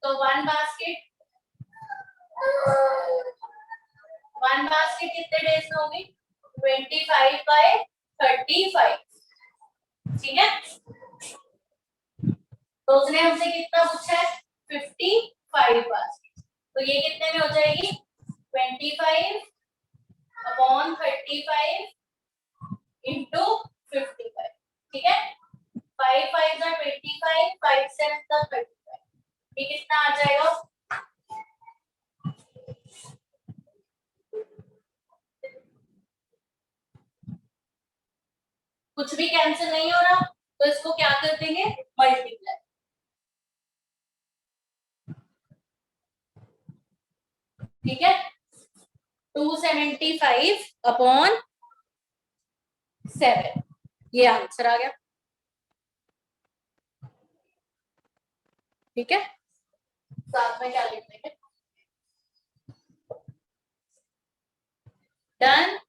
तो वन बास्केट कितने डेज में होगी? 25/35। ठीक है, तो उसने हमसे कितना पूछा है? 55 बास्केट, तो ये कितने में हो जाएगी? 25/35 इंटू 55। ठीक है, 5 5 जा 25, 5 7 जा 35। ये कितना आ जाएगा? कुछ भी कैंसिल नहीं हो रहा, तो इसको क्या कर देंगे? मल्टीप्लाई। ठीक है, 275/7, ये आंसर आ गया। ठीक है, साथ में क्या लिख देंगे? डन।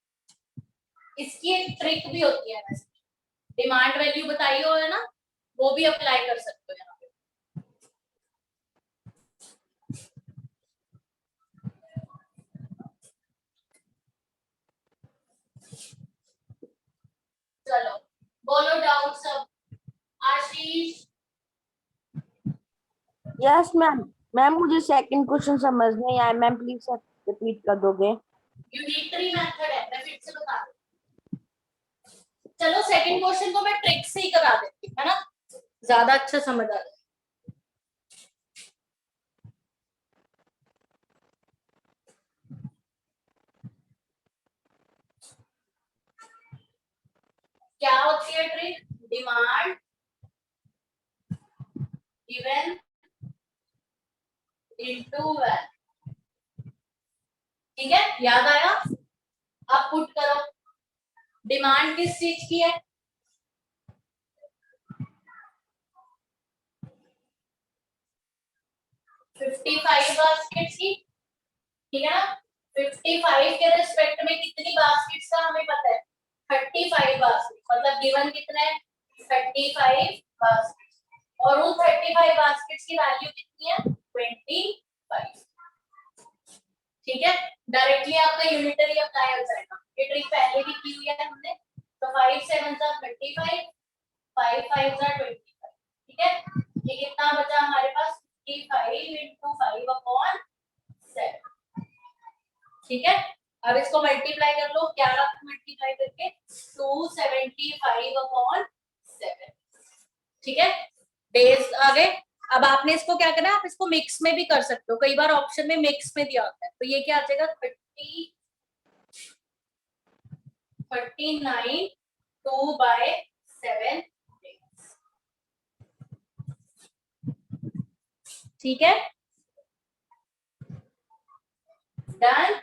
इसकी एक ट्रिक भी होती है, डिमांड वैल्यू बताई हो है ना, वो भी अप्लाई कर सकते हो यहाँ पे। चलो बोलो डाउट सब। आशीष। Yes ma'am. मैम मुझे सेकंड क्वेश्चन समझ नहीं आया मैम, प्लीज रिपीट कर दोगे? यूनिटरी मेथड है, मैं फिर से बता दूं। चलो सेकंड क्वेश्चन को मैं ट्रिक से ही करा देती हूँ, है ना, ज्यादा अच्छा समझ आ जाए। क्या होती है trick? Demand given into value. ठीक है, याद आया? आप पुट करो। डिमांड किस चीज की है? फिफ्टी 55 बास्केट्स की। ठीक है ना, 55 के रिस्पेक्ट में कितनी बास्केट्स का हमें पता है? 35 बास्केट, मतलब गिवन कितना है? 35 बास्केट्स, और उन 35 बास्केट्स की वैल्यू कितनी है? 25। ठीक है, डायरेक्टली आपका यूनिटरी अप्लाई हो जाएगा। ये ट्रिक पहले भी की हुई है हमने। तो 5 7 जा 35, 5 5 जा 25। ठीक है, ये कितना बचा हमारे पास? 55 into 5/7। ठीक है, अब इसको मल्टीप्लाई कर लो, 11 को मल्टीप्लाई करके 275/7। ठीक है, डेज आ गए। अब आपने इसको क्या करना है? आप इसको मिक्स में भी कर सकते हो, कई बार ऑप्शन में मिक्स में दिया होता है। तो ये क्या आ जाएगा? 39 2/7 डेज। ठीक है, डन।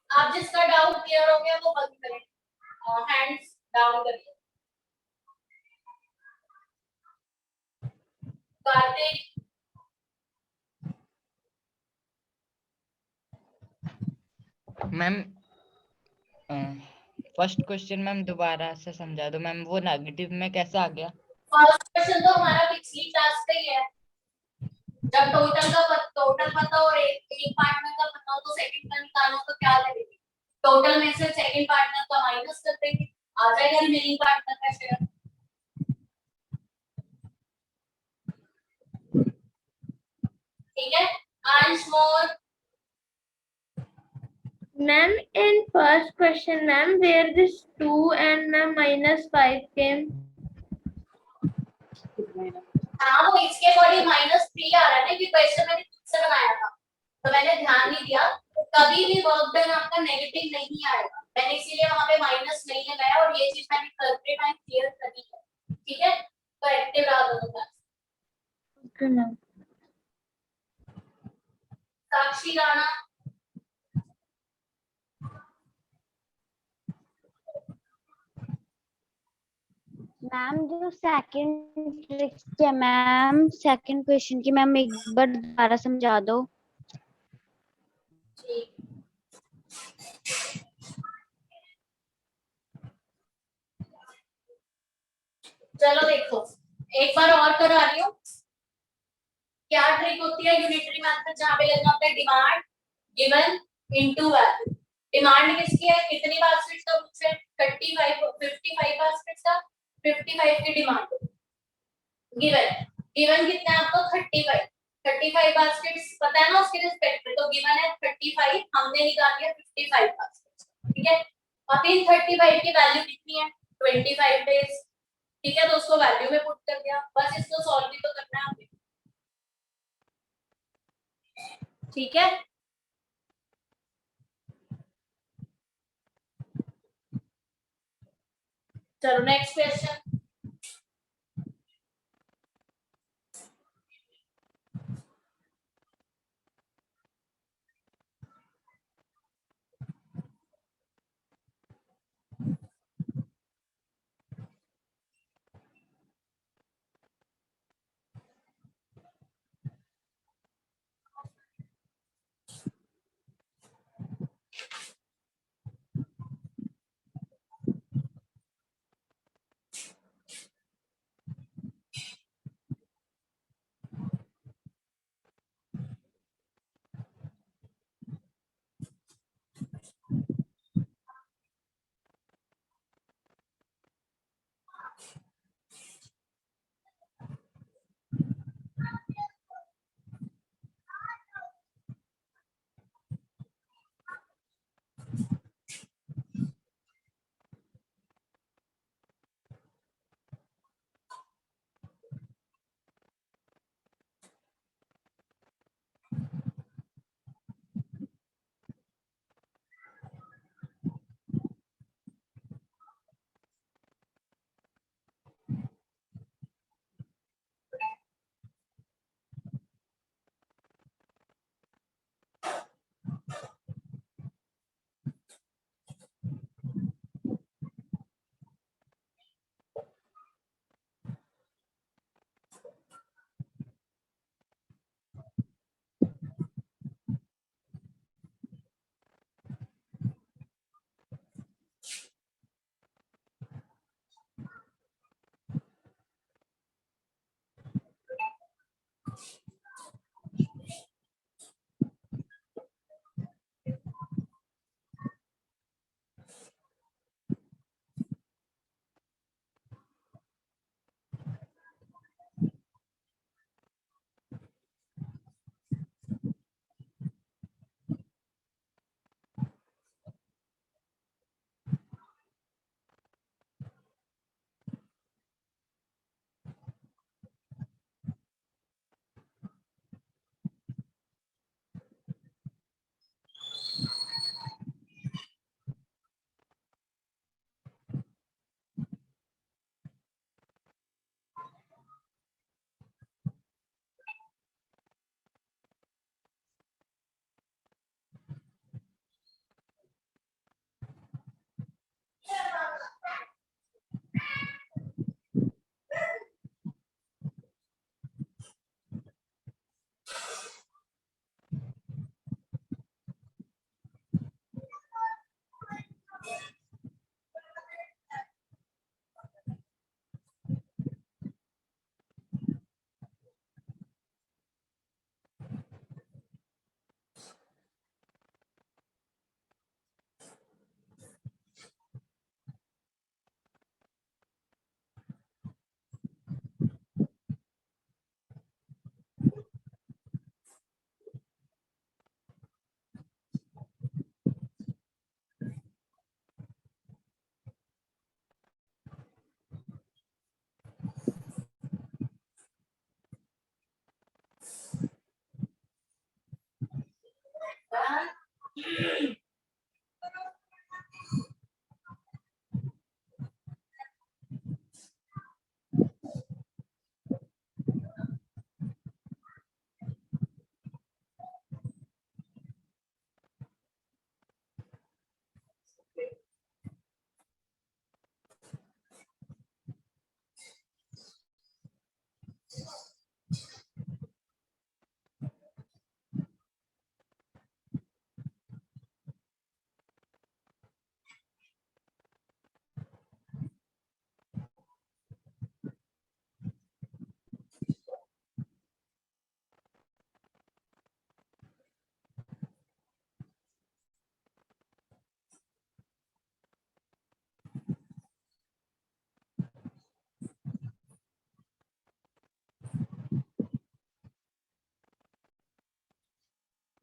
आप जिसका डाउट क्लियर हो गया वो बंद करें, हैंड्स डाउन करिए। Kartik. Ma'am first question ma'am दोबारा से समझा दो मैम, वो नेगेटिव में कैसे आ गया? फर्स्ट क्वेश्चन तो हमारा पिछली क्लास का ही है। जब टोटल पता हो और एक पार्टनर का पता हो तो सेकंड का निकालो, तो क्या लगेगी? टोटल में से सेकंड पार्टनर का माइनस कर देंगे, आ जाएगा रिमेनिंग पार्टनर का शेयर। ठीक है, अंश मोर। Ma'am, in first question, ma'am, where this 2 and ma'am minus 5 came? हाँ वो इसके अकॉर्डिंग -3 आ रहा है ना, कि क्वेश्चन मैंने खुद से बनाया था तो मैंने ध्यान नहीं दिया। कभी भी वर्क डन आपका नेगेटिव नहीं आएगा, मैंने इसीलिए वहां पे माइनस नहीं लगाया, और ये चीज मैंने करते टाइम क्लियर करी है। ठीक है, तो एक्टिव रहा दोनों का। Okay, ma'am. साक्षी राणा। मैम जो सेकंड ट्रिक है मैम, सेकंड क्वेश्चन की मैम एक बार दोबारा समझा दो। ठीक, चलो देखो एक बार और करा रही हूँ। क्या ट्रिक होती है यूनिटरी मेथड, जहाँ पे लगना होता है demand given into value. Demand किसकी है, कितनी बास्केट्स का पूछा है, 55 बास्केट्स का, 55 की डिमांड। गिवन गिवन कितना है आपको, 35 बास्केट्स पता है ना उसके रिस्पेक्ट में, तो गिवन है 35, हमने निकाल लिया 55 बास्केट्स। ठीक है, अब इन 35 की वैल्यू कितनी है, 25 डेज। ठीक है, तो उसको वैल्यू में पुट कर दिया, बस इसको सॉल्व भी तो करना है हमें। ठीक है, चलो नेक्स्ट क्वेश्चन।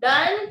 डन।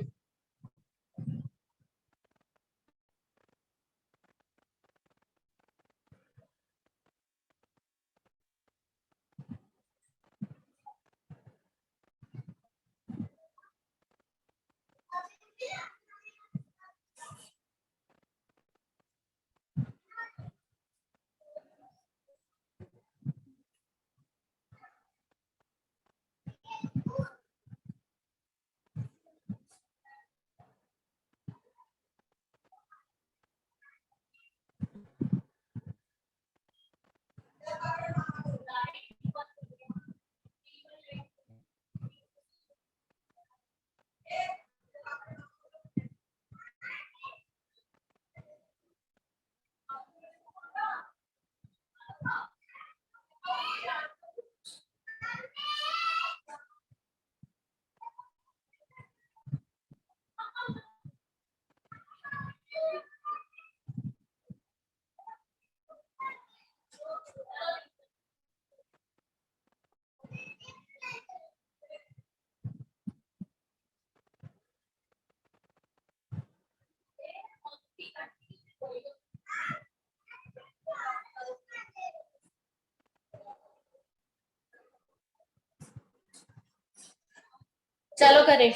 चलो करें।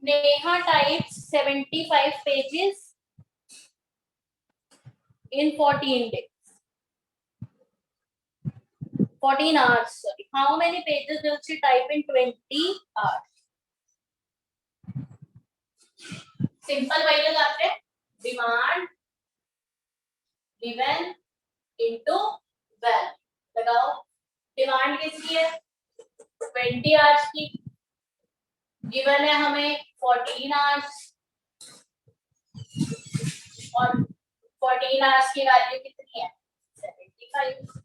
Neha types 75 pages in 14 days. 14 hours, sorry. How many pages will she type in 20 hours? Simple way लगाते हैं, demand given into value. लगाओ, demand किसकी है? 20 hours की, given है हमें 14 hours, और 14 आवर्स की वैल्यू कितनी है? 75।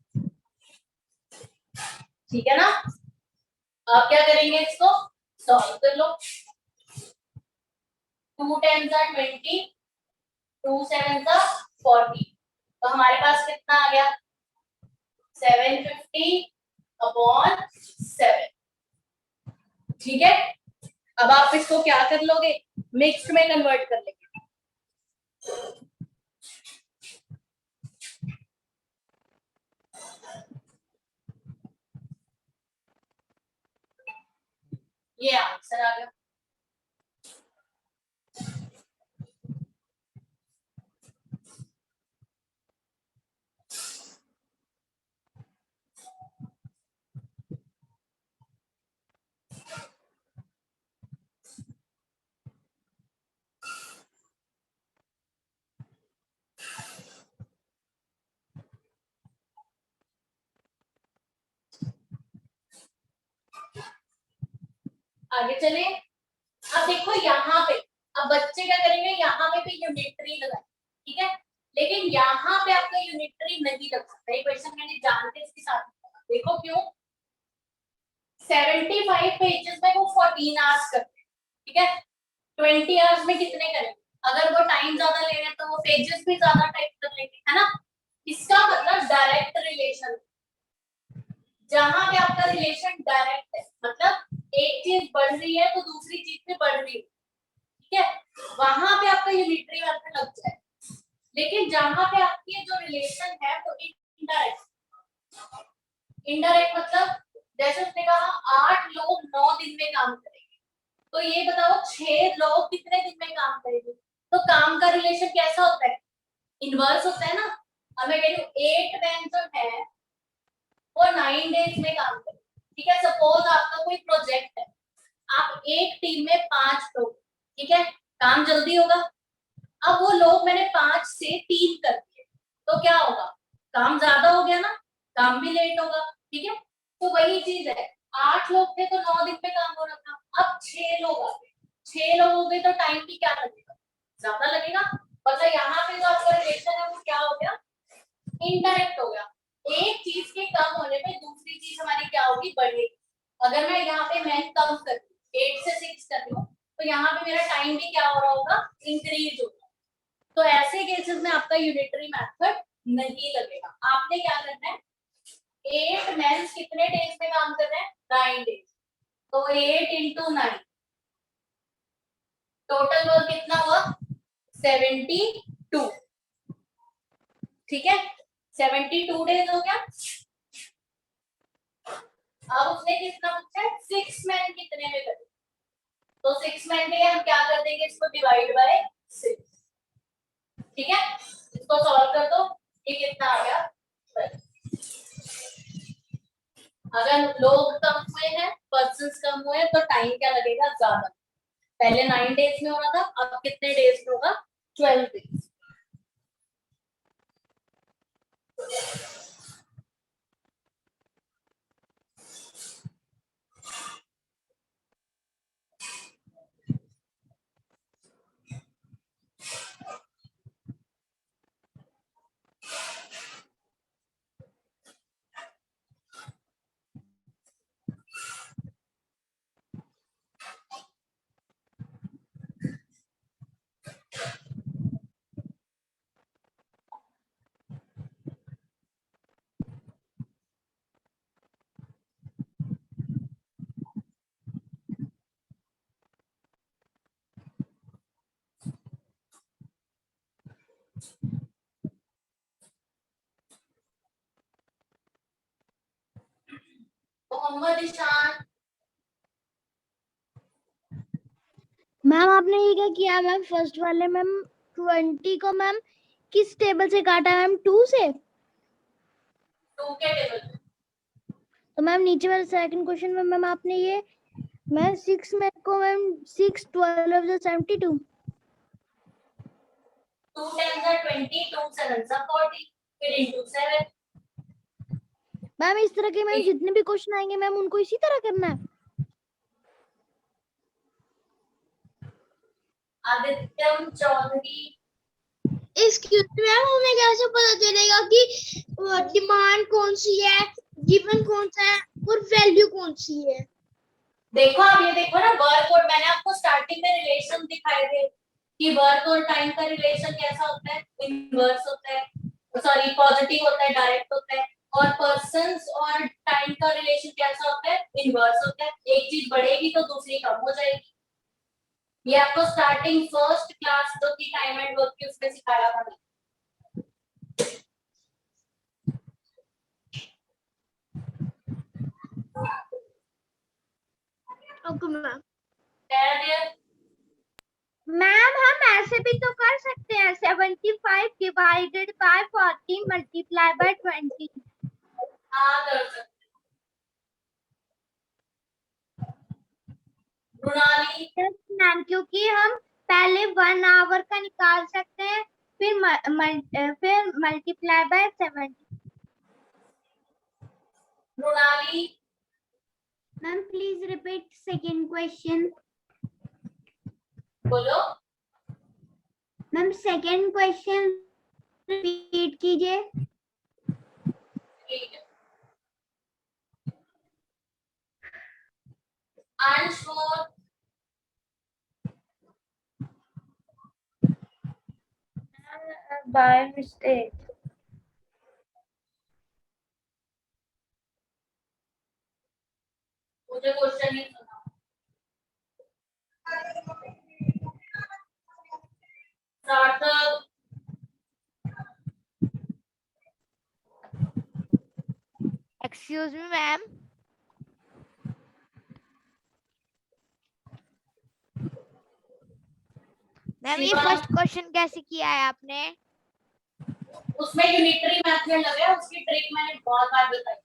ठीक है ना? आप क्या करेंगे, इसको सॉल्व कर लो। 2 10s are 20, 2 7s are 40, तो हमारे पास कितना आ गया? 750 अपॉन 7। ठीक है, अब आप इसको क्या कर लोगे? मिक्स्ड में कन्वर्ट कर लेंगे। ये आंसर आ गया। आगे चले। अब देखो यहाँ पे, अब बच्चे क्या करेंगे, यहाँ पे भी यूनिटरी लगाए, ठीक है, लेकिन यहाँ पे आपका यूनिटरी नहीं लग सकता। ये क्वेश्चन मैंने जानते इसके साथ देखो क्यों। 75 पेजेस में वो 14 आवर्स करते हैं, ठीक है, 20 आवर्स में कितने करेंगे? अगर वो टाइम ज्यादा ले रहे हैं तो वो पेजेस भी ज्यादा टाइप कर लेंगे, है ना? इसका मतलब डायरेक्ट रिलेशन। जहां पे आपका रिलेशन डायरेक्ट है, मतलब एक चीज बढ़ रही है तो दूसरी चीज भी बढ़ रही है, ठीक है, वहां पे आपका यूनिटरी मेथड लग जाए। लेकिन जहां पे आपकी जो रिलेशन है वो इनडायरेक्ट, इनडायरेक्ट मतलब जैसे उसने कहा 8 लोग 9 दिन में काम करेंगे, तो ये बताओ 6 लोग कितने दिन में काम करेंगे? तो काम का रिलेशन कैसा होता है? इनवर्स होता है ना। अब मैं कह रही हूँ 8 मैन जो है वो 9 डेज में काम करें, ठीक है। सपोज आपका कोई प्रोजेक्ट है, आप एक टीम में 5 लोग, ठीक है, काम जल्दी होगा। अब वो लोग मैंने 5 से 3 कर दिए, तो क्या होगा? काम ज्यादा हो गया ना, काम भी लेट होगा, ठीक है। तो वही चीज है, 8 लोग थे तो 9 दिन में काम हो रहा था, अब 6 लोग आ गए, 6 लोग हो गए तो टाइम भी क्या लगेगा? ज्यादा लगेगा। मतलब यहाँ पे जो आपका रिलेशन है वो क्या हो गया? इनडायरेक्ट हो गया। एक चीज के कम होने पे दूसरी चीज हमारी क्या होगी? बढ़ेगी। अगर मैं यहाँ पे मैन कम कर दूं, 8 से 6 कर दूं, तो यहाँ पे मेरा टाइम भी क्या हो रहा होगा? इंक्रीज होगा। तो ऐसे केसेस में आपका यूनिटरी मेथड नहीं लगेगा। आपने क्या करना है? 8 मेन कितने डेज में काम कर रहे हैं? 9 डेज। तो 8 into 9 टोटल वर्क कितना हुआ? 72। ठीक है, 72 डेज हो गया। अब उसने कितना पूछा है? 6 मैन कितने में करें? तो 6 मैन के लिए हम क्या कर देंगे? इसको डिवाइड बाय 6। ठीक है, इसको सॉल्व कर दो। ये कितना आ गया? 12। अगर लोग कम हुए हैं, पर्सन्स कम हुए हैं, तो टाइम क्या लगेगा? ज्यादा। पहले 9 डेज में हो रहा था, अब कितने डेज में होगा? 12 डेज। मोहम्मद ईशान, मैम आपने ये क्या किया मैम? फर्स्ट वाले मैम 20 को मैम किस टेबल से काटा मैम? 2 से। 2 के टेबल में। तो मैम नीचे वाले सेकंड क्वेश्चन में मैम आपने ये मैम 6 में को मैम 6 12 से 72। 2 10 are 20, 2 7 are 40, फिर into 7। मैम इस तरह के मैम जितने भी क्वेश्चन आएंगे मैम उनको इसी तरह करना है। आदित्यम चौधरी, एक्सक्यूज मी मैम, हमें कैसे पता चलेगा कि डिमांड कौन सी है, गिवन कौन सा है और वैल्यू कौन सी है? देखो आप ये देखो ना, वर्क और मैंने आपको स्टार्टिंग में रिलेशन दिखाए थे कि वर्क और टाइम का रिलेशन कैसा होता है? इनवर्स होता है, सॉरी पॉजिटिव होता है, डायरेक्ट होता है। और पर्सन्स और टाइम का रिलेशन कैसा होता है? इनवर्स होता है। एक चीज बढ़ेगी तो दूसरी कम हो जाएगी। ये आपको स्टार्टिंग फर्स्ट क्लास जो थी टाइम एंड वर्क की उसमें सिखाया था। Okay ma'am. Daniel, मैम हम ऐसे भी तो कर सकते हैं, 75 डिवाइडेड बाय 40 मल्टीप्लाई बाय 20। हाँ कर सकते। मृणाली, मैम क्योंकि हम पहले 1 आवर का निकाल सकते हैं, फिर multiply by 70। Mrinali, ma'am please repeat second question. बोलो। मैम सेकंड क्वेश्चन रिपीट कीजिए। ठीक है। Ansh More, by mistake. मुझे क्वेश्चन नहीं सुना। सार्थक, एक्सक्यूज मी मैम, मैम ये शिवा, फर्स्ट क्वेश्चन कैसे किया है आपने? उसमें यूनिटरी मेथड लगा, उसकी ट्रिक मैंने बहुत बार बताई।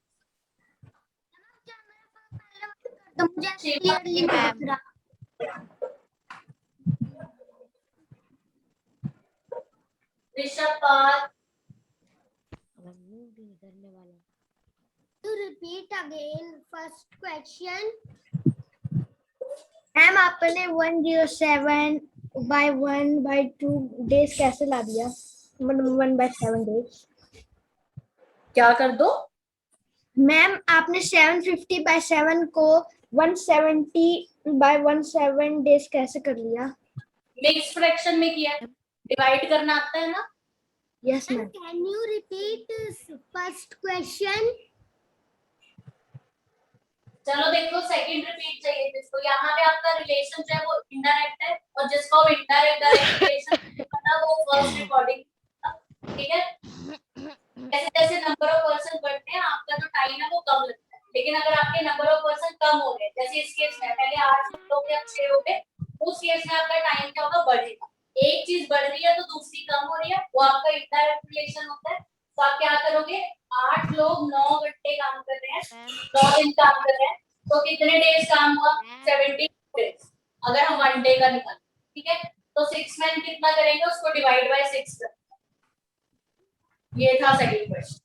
तो मुझे Shiva, clearly ma'am Rishabh Pal, to repeat again first question. Ma'am आपने 107 by 1 by 2 days कैसे ला दिया? 1 by 7 days। क्या कर दो? मैम आपने 750 by 7 को 170 by 17 days कैसे कर लिया? मिक्स फ्रैक्शन में किया, डिवाइड करना आता है ना। Yes ma'am. Can you repeat first question? चलो देखो सेकंड रिपीट चाहिए जिसको, यहाँ पे आपका रिलेशन जो है वो इनडायरेक्ट है, और जिसको इनडायरेक्ट रिलेशन पता वो फर्स्ट रिकॉर्डिंग, ठीक है। जैसे जैसे नंबर ऑफ पर्सन बढ़ते हैं आपका जो टाइम है वो कम लगता है, लेकिन अगर आपके नंबर ऑफ पर्सन कम हो गए, जैसे इस केस में पहले 8 लोग या 6 हो गए, उस केस में आपका टाइम क्या होगा, बढ़ेगा। एक चीज बढ़ रही है तो दूसरी कम हो रही है, वो आपका इनडायरेक्ट रिलेशन होता है। तो आप क्या करोगे, 8 लोग 9 घंटे काम कर रहे हैं, 9 दिन काम कर रहे हैं, तो कितने डेज काम हुआ, 70 डेज। अगर हम 1 डे का निकालें, ठीक है, तो 6 मैन कितना करेंगे, उसको डिवाइड बाय 6 कर। ये था सेकंड क्वेश्चन।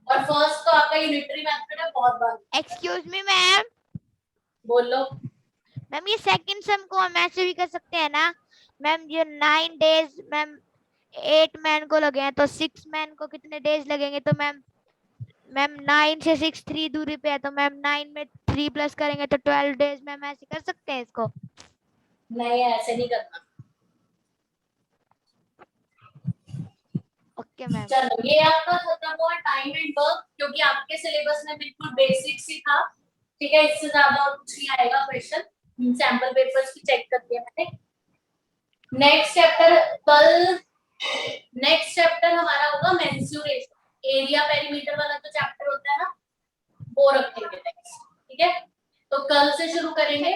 और फर्स्ट तो आपका यूनिटरी मेथड है, बहुत बार। एक्सक्यूज मी मैम, बोलो। मैम ये सेकंड सम को हम ऐसे भी कर सकते हैं ना मैम, ये 9 डेज मैम 8 मैन को लगे हैं, तो 6 मैन को कितने डेज लगेंगे, तो मैम 9 से 6 3 दूरी पे है, तो मैम 9 में 3 प्लस करेंगे तो 12 डेज। मैम ऐसे कर सकते हैं इसको? नहीं, ऐसे नहीं करना। Okay ma'am. चलो ये आपका खत्म हुआ टाइम एंड वर्क, क्योंकि आपके सिलेबस में बिल्कुल बेसिक्स ही था, ठीक है, इससे ज्यादा और कुछ नहीं आएगा क्वेश्चन। सैंपल पेपर्स भी चेक कर दिया मैंने। नेक्स्ट चैप्टर हमारा होगा मेंसुरेशन, एरिया पेरीमीटर वाला जो चैप्टर होता है ना, वो रखेंगे नेक्स्ट, ठीक है। तो कल से शुरू करेंगे।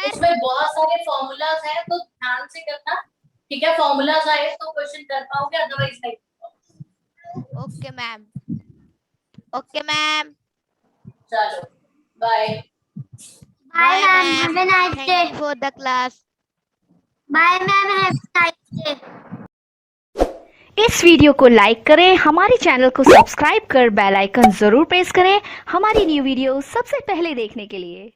इसमें बहुत सारे फॉर्मूलाज हैं, तो ध्यान से करना, ठीक है। फॉर्मूलाज आए तो क्वेश्चन कर पाओगे, अदरवाइज नहीं। Okay ma'am. Okay ma'am. चलो bye. Bye ma'am, have a nice day. Thank you for the class. Bye ma'am, have a nice day. इस वीडियो को लाइक करें, हमारे चैनल को सब्सक्राइब कर बेल आइकन जरूर प्रेस करें हमारी न्यू वीडियो सबसे पहले देखने के लिए।